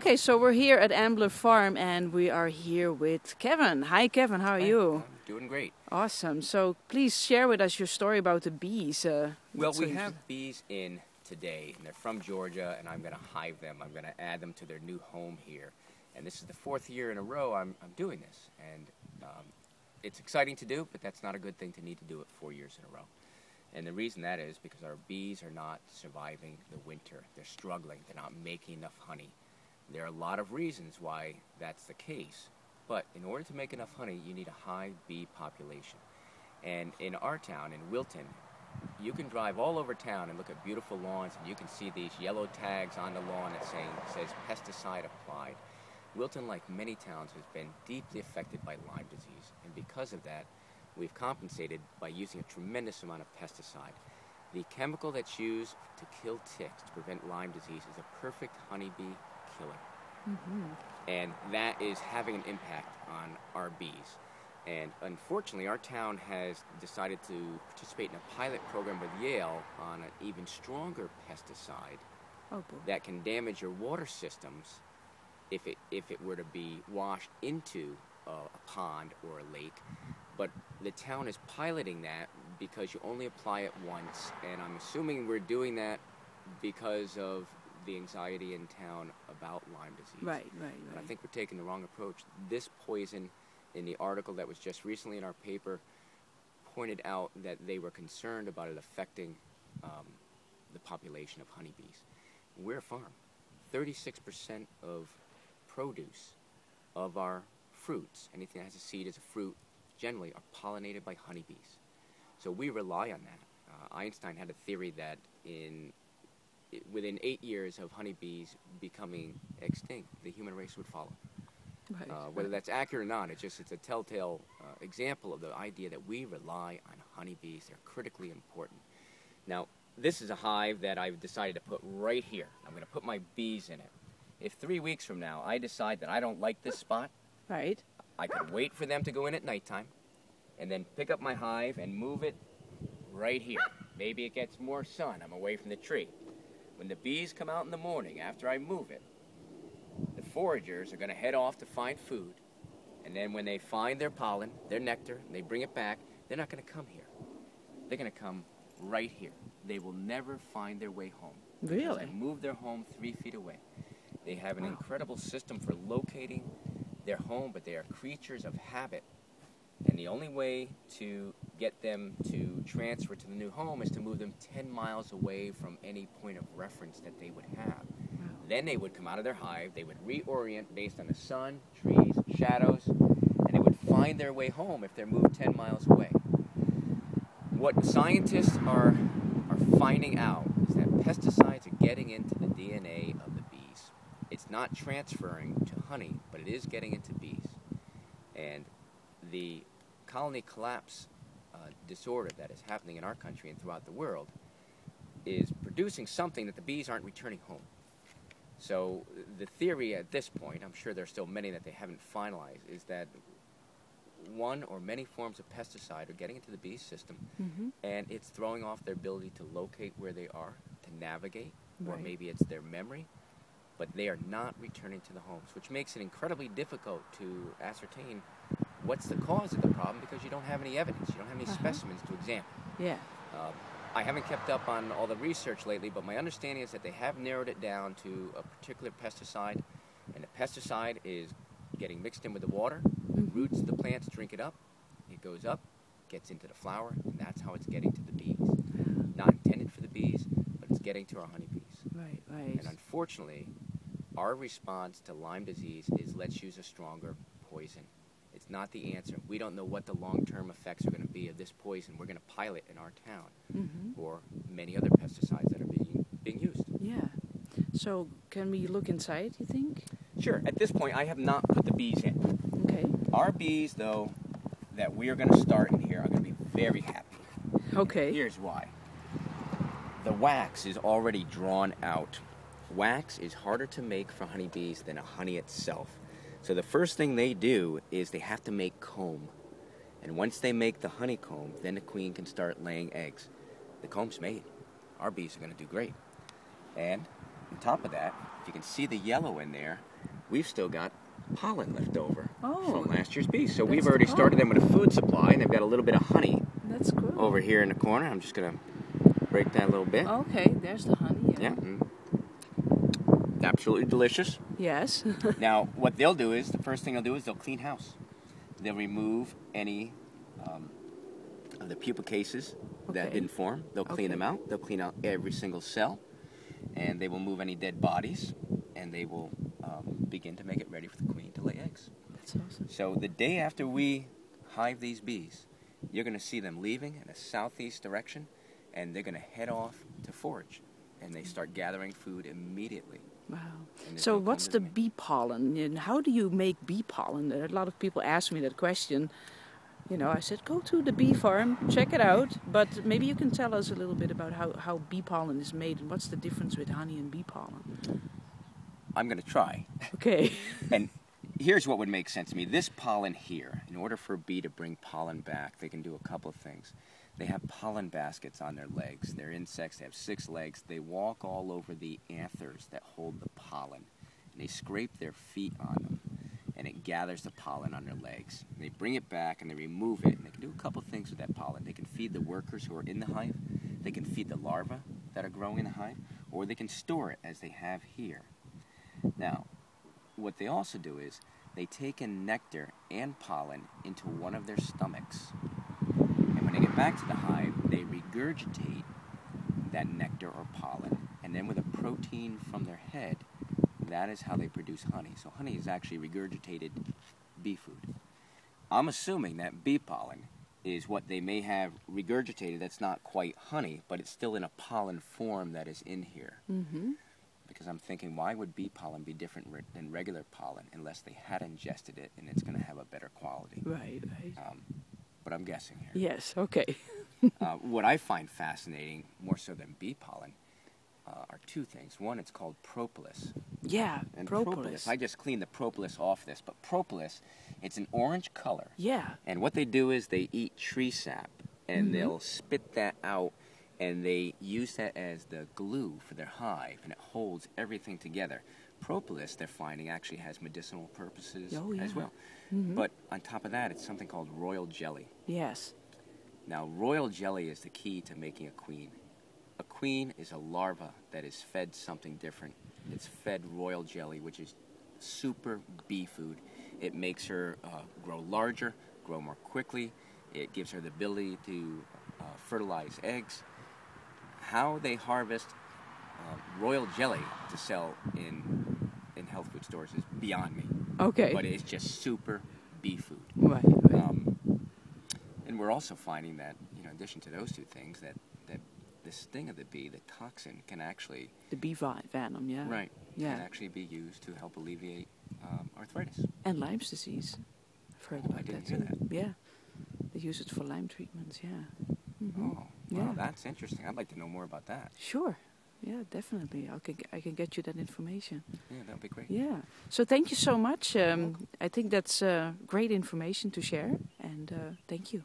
Okay, so we're here at Ambler Farm and we are here with Kevin. Hi Kevin, how are you? I'm doing great. Awesome. So please share with us your story about the bees. Well, we have bees in today, and they're from Georgia, and I'm going to hive them. I'm going to add them to their new home here. And this is the 4th year in a row I'm doing this. And it's exciting to do, but that's not a good thing to need to do it 4 years in a row. And the reason that is because our bees are not surviving the winter. They're struggling. They're not making enough honey. There are a lot of reasons why that's the case. But in order to make enough honey, you need a high bee population. And in our town, in Wilton, you can drive all over town and look at beautiful lawns, and you can see these yellow tags on the lawn that says pesticide applied. Wilton, like many towns, has been deeply affected by Lyme disease. And because of that, we've compensated by using a tremendous amount of pesticide. The chemical that's used to kill ticks to prevent Lyme disease is a perfect honeybee killer. Mm-hmm. And that is having an impact on our bees. And unfortunately, our town has decided to participate in a pilot program with Yale on an even stronger pesticide that can damage your water systems if it were to be washed into a pond or a lake. But the town is piloting that because you only apply it once, and I'm assuming we're doing that because of the anxiety in town about Lyme disease. Right. And I think we're taking the wrong approach. This poison, in the article that was just recently in our paper, pointed out that they were concerned about it affecting the population of honeybees. We're a farm. 36% of produce of our fruits, anything that has a seed as a fruit, generally are pollinated by honeybees. So we rely on that. Einstein had a theory that within 8 years of honeybees becoming extinct, the human race would follow. Right. Whether that's accurate or not, it's a telltale example of the idea that we rely on honeybees. They're critically important. Now, this is a hive that I've decided to put right here. I'm going to put my bees in it. If 3 weeks from now I decide that I don't like this spot, right, I could wait for them to go in at nighttime and then pick up my hive and move it right here. Maybe it gets more sun. I'm away from the tree. When the bees come out in the morning after I move it, the foragers are going to head off to find food, and then when they find their pollen, their nectar, and they bring it back, they're not going to come here. They're going to come right here. They will never find their way home. Really? Because I moved their home 3 feet away. They have an incredible system for locating their home, but they are creatures of habit. And the only way to get them to transfer to the new home is to move them 10 miles away from any point of reference that they would have. Then they would come out of their hive, they would reorient based on the sun, trees, shadows, and they would find their way home if they're moved 10 miles away. What scientists are finding out is that pesticides are getting into the DNA of the bees. It's not transferring to honey, but it is getting into bees. And the colony collapse disorder that is happening in our country and throughout the world is producing something that the bees aren't returning home. So the theory at this point, I'm sure there's still many that they haven't finalized, is that one or many forms of pesticide are getting into the bee system, and it's throwing off their ability to locate where they are, to navigate, or maybe it's their memory, but they are not returning to the homes, which makes it incredibly difficult to ascertain what's the cause of the problem because you don't have any evidence, you don't have any specimens to examine. Yeah. I haven't kept up on all the research lately, but my understanding is that they have narrowed it down to a particular pesticide, and the pesticide is getting mixed in with the water. The roots of the plants drink it up, it goes up, gets into the flower, and that's how it's getting to the bees. Not intended for the bees, but it's getting to our honeybees. Right. And unfortunately, our response to Lyme disease is let's use a stronger poison. It's not the answer. We don't know what the long-term effects are going to be of this poison. We're going to pilot in our town or many other pesticides that are being used. Yeah. So can we look inside, you think? Sure. At this point, I have not put the bees in. Okay. Our bees, though, that we are going to start in here are going to be very happy. Okay. Here's why. The wax is already drawn out. Wax is harder to make for honeybees than honey itself. So the first thing they do is they have to make comb. And once they make the honeycomb, then the queen can start laying eggs. The comb's made. Our bees are going to do great. And on top of that, if you can see the yellow in there, we've still got pollen left over Oh, from last year's bees. So that's we've the already pollen. started them with a food supply, and they've got a little bit of honey that's cool. over here in the corner. I'm just going to break that a little bit. Okay, there's the honey. Yeah. Absolutely delicious. Yes. Now, what they'll do is, the first thing they'll do is they'll clean house. They'll remove any of the pupa cases that Okay. didn't form. They'll clean them out. They'll clean out every single cell, and they will move any dead bodies, and they will begin to make it ready for the queen to lay eggs. That's awesome. So the day after we hive these bees, you're going to see them leaving in a southeast direction, and they're going to head off to forage, and they start gathering food immediately. Wow. And there's So no what's the condiment. bee pollen? And how do you make bee pollen? A lot of people ask me that question. You know, I said, go to the bee farm, check it out. But maybe you can tell us a little bit about how bee pollen is made and what's the difference with honey and bee pollen. I'm going to try. Okay. And here's what would make sense to me. This pollen here, in order for a bee to bring pollen back, they can do a couple of things. They have pollen baskets on their legs. They're insects. They have 6 legs. They walk all over the anthers that hold the pollen. And they scrape their feet on them, and it gathers the pollen on their legs. And they bring it back, and they remove it, and they can do a couple of things with that pollen. They can feed the workers who are in the hive. They can feed the larvae that are growing in the hive, or they can store it as they have here. Now, what they also do is they take in nectar and pollen into one of their stomachs. And when they get back to the hive, they regurgitate that nectar or pollen. And then with a protein from their head, that is how they produce honey. So honey is actually regurgitated bee food. I'm assuming that bee pollen is what they may have regurgitated that's not quite honey, but it's still in a pollen form that is in here. Mm-hmm. Because I'm thinking, why would bee pollen be different than regular pollen unless they had ingested it and it's going to have a better quality? Right, right. But I'm guessing here. Yes, okay. What I find fascinating, more so than bee pollen, are 2 things. One, it's called propolis. Yeah, And propolis. I just cleaned the propolis off this, but propolis, it's an orange color. Yeah. And what they do is they eat tree sap, and Mhm. they'll spit that out, and they use that as the glue for their hive, and it holds everything together. Propolis, they're finding, actually has medicinal purposes Oh, yeah. as well. Mhm. But on top of that, it's something called royal jelly. Yes. Now, royal jelly is the key to making a queen. A queen is a larva that is fed something different. It's fed royal jelly, which is super bee food. It makes her grow larger, grow more quickly. It gives her the ability to fertilize eggs. How they harvest royal jelly to sell in health food stores is beyond me. Okay. But it's just super bee food. Right, right. And we're also finding that, in addition to those 2 things, that the sting of the bee, the toxin, can actually... The bee venom, yeah. Right. Yeah. Can actually be used to help alleviate arthritis. And Lyme's disease. I've heard Oh, I about didn't that hear too. that. Yeah. They use it for Lyme treatments, yeah. Mm-hmm. Oh, Yeah. wow, that's interesting. I'd like to know more about that. Sure. Yeah, definitely. I can get you that information. Yeah, that would be great. Yeah. So thank you so much. I think that's great information to share, and thank you.